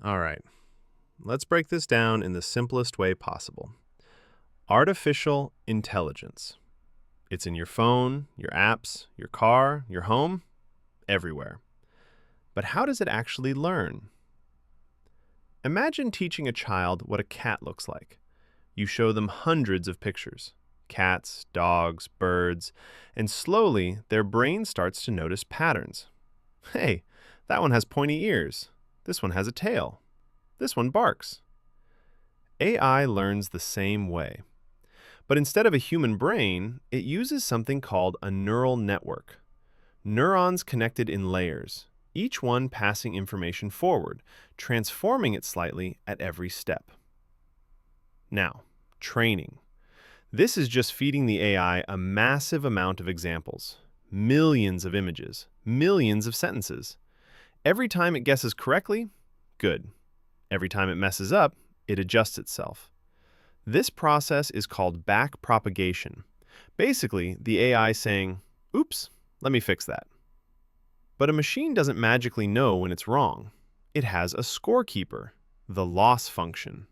All right, let's break this down in the simplest way possible. Artificial intelligence. It's in your phone, your apps, your car, your home, everywhere. But how does it actually learn? Imagine teaching a child what a cat looks like. You show them hundreds of pictures, cats, dogs, birds, and slowly their brain starts to notice patterns. Hey, that one has pointy ears. This one has a tail. This one barks. AI learns the same way. But instead of a human brain, it uses something called a neural network. Neurons connected in layers, each one passing information forward, transforming it slightly at every step. Now, training. This is just feeding the AI a massive amount of examples, millions of images, millions of sentences. Every time it guesses correctly, good. Every time it messes up, it adjusts itself. This process is called backpropagation. Basically, the AI saying, "Oops, let me fix that." But a machine doesn't magically know when it's wrong. It has a scorekeeper, the loss function.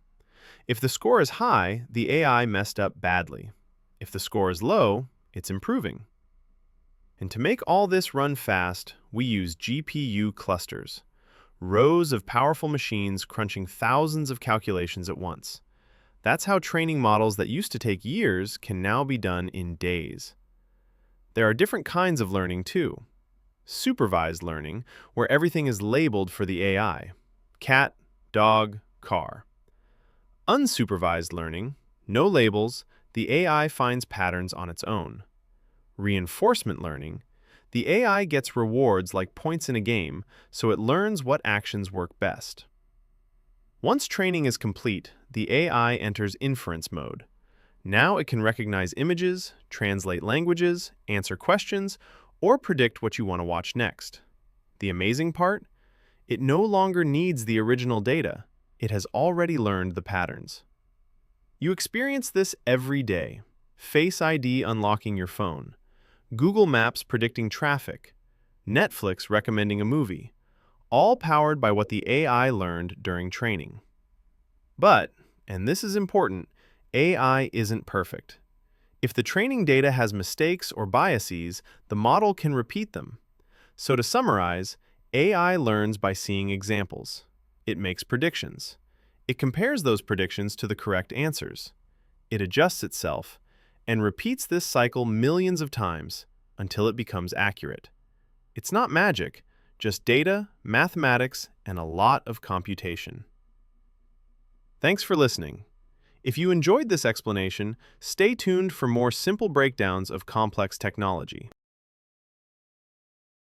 If the score is high, the AI messed up badly. If the score is low, it's improving. And to make all this run fast, we use GPU clusters, rows of powerful machines crunching thousands of calculations at once. That's how training models that used to take years can now be done in days. There are different kinds of learning too. Supervised learning, where everything is labeled for the AI. Cat, dog, car. Unsupervised learning, no labels, the AI finds patterns on its own. Reinforcement learning, the AI gets rewards like points in a game, so it learns what actions work best. Once training is complete, the AI enters inference mode. Now it can recognize images, translate languages, answer questions, or predict what you want to watch next. The amazing part? It no longer needs the original data. It has already learned the patterns. You experience this every day. Face ID unlocking your phone, Google Maps predicting traffic, Netflix recommending a movie, all powered by what the AI learned during training. But, and this is important, AI isn't perfect. If the training data has mistakes or biases, the model can repeat them. So to summarize, AI learns by seeing examples. It makes predictions. It compares those predictions to the correct answers. It adjusts itself and repeats this cycle millions of times until it becomes accurate. It's not magic, just data, mathematics, and a lot of computation. Thanks for listening. If you enjoyed this explanation, stay tuned for more simple breakdowns of complex technology.